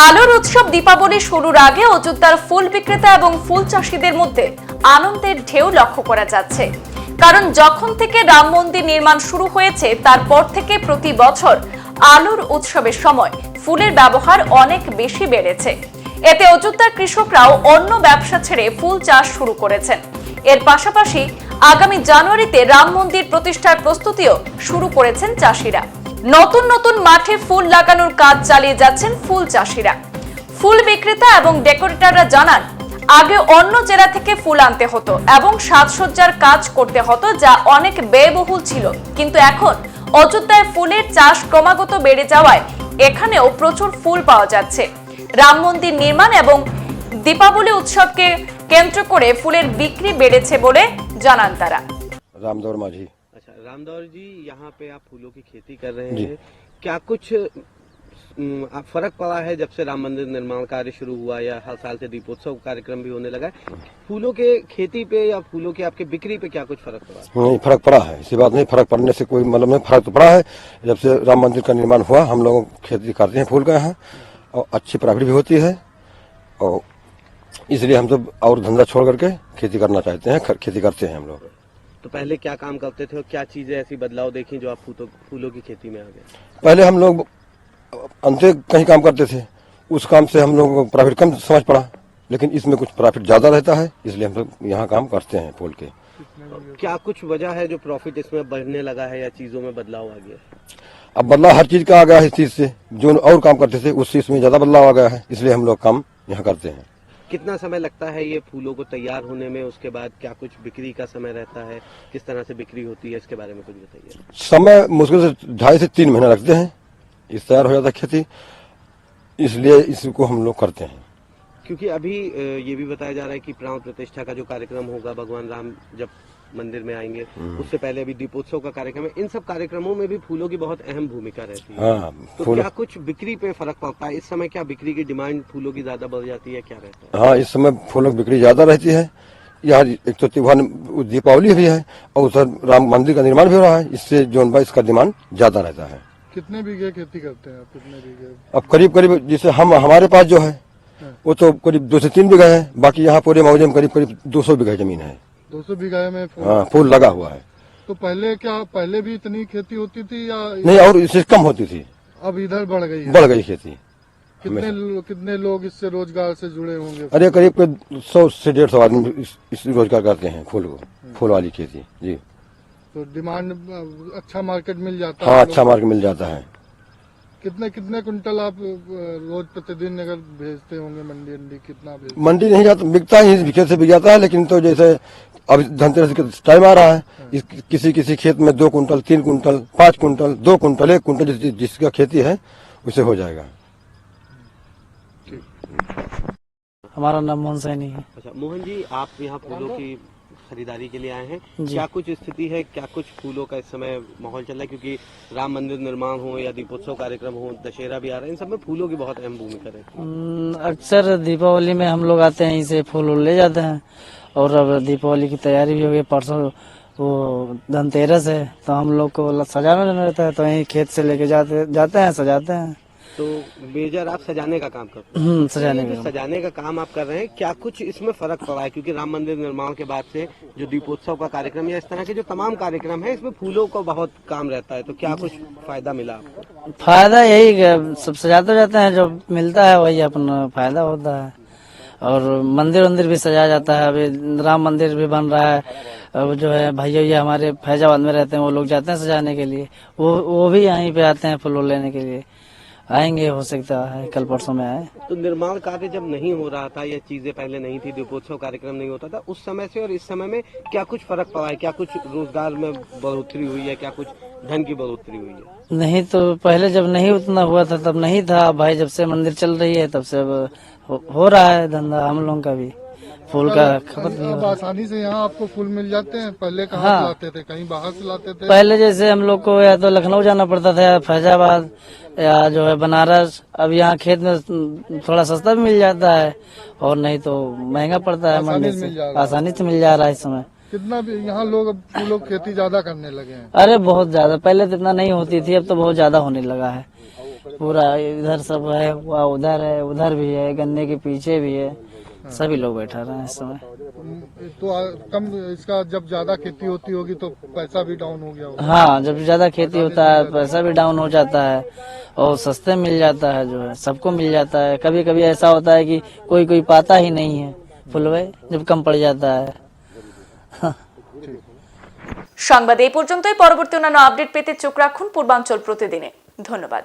আলোর উৎসব দীপাবলি শুরুর আগে অযোধ্যার ফুল বিক্রেতা এবং ফুল চাষীদের মধ্যে আনন্দের ঢেউ লক্ষ্য করা যাচ্ছে। কারণ যখন থেকে রাম মন্দির নির্মাণ শুরু হয়েছে তারপর থেকে প্রতি বছর আলোর উৎসবের সময় ফুলের ব্যবহার অনেক বেশি বেড়েছে। এতে অযোধ্যার কৃষকরাও অন্য ব্যবসা ছেড়ে ফুল চাষ শুরু করেছেন। এর পাশাপাশি আগামী জানুয়ারিতে রাম মন্দির প্রতিষ্ঠার প্রস্তুতিও শুরু করেছেন চাষিরা। নতুন নতুন মাঠে ফুল লাগানোর কাজ চালিয়ে যাচ্ছেন ফুল চাষিরা। ফুল বিক্রেতা এবং ডেকোরেটররা জানান, আগে অন্য জেলা থেকে ফুল আনতে হতো এবং সাজসজ্জার কাজ করতে হতো, যা অনেক ব্যয়বহুল ছিল। কিন্তু এখন অযোধ্যায় ফুলের চাষ ক্রমাগত বেড়ে যাওয়ায় এখানেও প্রচুর ফুল পাওয়া যাচ্ছে। রাম মন্দির নির্মাণ এবং দীপাবলি উৎসবকে কেন্দ্র করে ফুলের বিক্রি বেড়েছে বলে জানান তারা। रामदौर माझी। अच्छा, रामदौर जी, यहाँ पे आप फूलों की खेती कर रहे हैं, क्या कुछ फर्क पड़ा है जब से राम मंदिर निर्माण कार्य शुरू हुआ या हर साल से दीपोत्सव कार्यक्रम भी होने लगा है? फूलों के खेती पे या फूलों की आपके बिक्री पे क्या कुछ फर्क पड़ा? नहीं, फर्क पड़ा है, इसी बात नहीं। फर्क पड़ने से कोई मतलब नहीं, फर्क तो पड़ा है। जब से राम मंदिर का निर्माण हुआ हम लोग खेती करते हैं फूल का यहाँ, और अच्छी प्रॉफिट भी होती है, और इसलिए हम सब और धंधा छोड़ करके खेती करना चाहते हैं, खेती करते हैं हम लोग। तो पहले क्या काम करते थे और क्या चीजें ऐसी बदलाव देखी जो आप फूलों की खेती में आ गए? पहले हम लोग अंते कहीं काम करते थे, उस काम से हम लोग को प्रॉफिट कम समझ पड़ा, लेकिन इसमें कुछ प्रॉफिट ज्यादा रहता है, इसलिए हम लोग यहाँ काम करते हैं फूल के। क्या कुछ वजह है जो प्रॉफिट इसमें बढ़ने लगा है या चीजों में बदलाव आ गया? अब बदलाव हर चीज का आ गया है। इस चीज से जो और काम करते थे उस चीज में ज्यादा बदलाव आ गया है, इसलिए हम लोग काम यहाँ करते हैं। कितना समय लगता है ये फूलों को तैयार होने में? उसके बाद क्या कुछ बिक्री का समय रहता है? किस तरह से बिक्री होती है, इसके बारे में कुछ बताइए। समय मुश्किल से 2.5 से 3 महीना लगते हैं, इस तैयार हो जाता है खेती, इसलिए इसको हम लोग करते हैं। क्योंकि अभी ये भी बताया जा रहा है कि प्राण प्रतिष्ठा का जो कार्यक्रम होगा, भगवान राम जब मंदिर में आएंगे उससे पहले अभी दीपोत्सव का कार्यक्रम है। इन सब कार्यक्रमों में भी फूलों की बहुत अहम भूमिका रहती है। हाँ, तो फूल। क्या कुछ बिक्री पे फर्क पड़ता है? इस समय क्या बिक्री की डिमांड फूलों की ज्यादा बढ़ जाती है, क्या रहता है? हाँ, इस समय फूलों की बिक्री ज्यादा रहती है। यहाँ एक तो त्योहार दीपावली भी है और उधर राम मंदिर का निर्माण भी हो रहा है, इससे जोन बाई इसका डिमांड ज्यादा रहता है। कितने बीघे खेती करते हैं आप? कितने बीघे? अब करीब करीब जैसे हमारे पास जो है वो तो करीब 2 से 3 बीघा है, बाकी यहाँ पूरे मौजे में करीब करीब 200 बीघा जमीन है। 200 बीघा में फूल? हाँ, फूल लगा हुआ है। तो पहले भी इतनी खेती होती थी या नहीं, और इससे कम होती थी, अब इधर बढ़ गई है? बढ़ गई खेती। कितने लोग इससे रोजगार से जुड़े होंगे? अरे करीब 100 से 150 आदमी इस रोजगार करते हैं फूल वाली खेती जी। तो डिमांड अच्छा मार्केट मिल जाता है? हाँ, अच्छा मार्केट मिल जाता है। कितने कुंटल आप रोज प्रतिदिन अगर भेजते होंगे मंडी कितना भेजते? मंडी नहीं जाता, बिकता ही खेत से बिक जाता है, लेकिन तो जैसे अब धनतेरस का टाइम आ रहा है, किसी खेत में 2 quintal 3 quintal 5 quintal 2 quintal 1 quintal जिसका खेती है उसे हो जाएगा। हमारा नाम मोहन सैनी है। अच्छा मोहन जी, आप यहाँ फूलों की खरीदारी के लिए आए हैं, क्या कुछ स्थिति है, क्या कुछ फूलों का इस समय माहौल चल रहा है? क्योंकि राम मंदिर निर्माण हो या दीपोत्सव कार्यक्रम हो, दशहरा भी आ रहा है, इन सब में फूलों की बहुत अहम भूमिका रहती है। अक्सर दीपावली में हम लोग आते हैं, इसे फूल ले जाते हैं, और अब दीपावली की तैयारी भी हो गई। परसों वो धनतेरस है, तो हम लोग को सजाना रहता है, तो यहीं खेत से लेके जाते हैं, सजाते हैं। तो मेजर आप सजाने का काम करते हैं? सजाने का काम आप कर रहे हैं, क्या कुछ इसमें फर्क पड़ा है? क्योंकि राम मंदिर निर्माण के बाद से जो दीपोत्सव का कार्यक्रम या इस तरह के जो तमाम कार्यक्रम है, इसमें फूलों का बहुत काम रहता है, तो क्या कुछ फायदा मिला आपको? फायदा यही सब सजाते जाते हैं, जो मिलता है वही अपना फायदा होता है। और मंदिर भी सजाया जाता है। अभी राम मंदिर भी बन रहा है, अब जो है भैया हमारे फैजाबाद में रहते हैं, वो लोग जाते हैं सजाने के लिए, वो भी यहीं पे आते हैं फूल लेने के लिए। आएंगे, हो सकता है कल परसों में आए। तो निर्माण कार्य जब नहीं हो रहा था या चीजें पहले नहीं थी, दीपोत्सव कार्यक्रम नहीं होता था, उस समय से और इस समय में क्या कुछ फर्क पड़ा है? क्या कुछ रोजगार में बढ़ोतरी हुई है? क्या कुछ धन की बढ़ोतरी हुई है? नहीं, तो पहले जब नहीं उतना हुआ था तब नहीं था। भाई जब से मंदिर चल रही है तब से अब हो रहा है धंधा हम लोगों का भी, फूल का खपत भी हो अब रहा है। आसानी से यहाँ आपको फूल मिल जाते हैं? पहले कहाँ हाँ। से लाते थे? कहीं बाहर से लाते थे? पहले जैसे हम लोग को या तो लखनऊ जाना पड़ता था, या फैजाबाद, या जो है बनारस। अब यहाँ खेत में थोड़ा सस्ता भी मिल जाता है, और नहीं तो महंगा पड़ता है। मंडी से आसानी से मिल जा रहा है इस समय। कितना भी यहाँ लोग अब फूलों की खेती ज्यादा करने लगे हैं? अरे बहुत ज्यादा, पहले तो इतना नहीं होती थी, अब तो बहुत ज्यादा होने लगा है। पूरा इधर सब है, उधर है, उधर भी है, गन्ने के पीछे भी है, सभी लोग बैठा रहे हैं इस समय। तो कम इसका जब ज्यादा खेती होती होगी तो पैसा भी डाउन हो गया होगा। हाँ, जब ज्यादा खेती होता है पैसा भी डाउन हो जाता है और सस्ते मिल जाता है, जो है सबको मिल जाता है। कभी कभी ऐसा होता है कि कोई कोई पाता ही नहीं है फुलवे, जब कम पड़ जाता है। সংবাদ এই পর্যন্তই। পরবর্তী অন্যান্য আপডেট পেতে চোখ রাখুন পূর্বাঞ্চল প্রতিদিনে। ধন্যবাদ।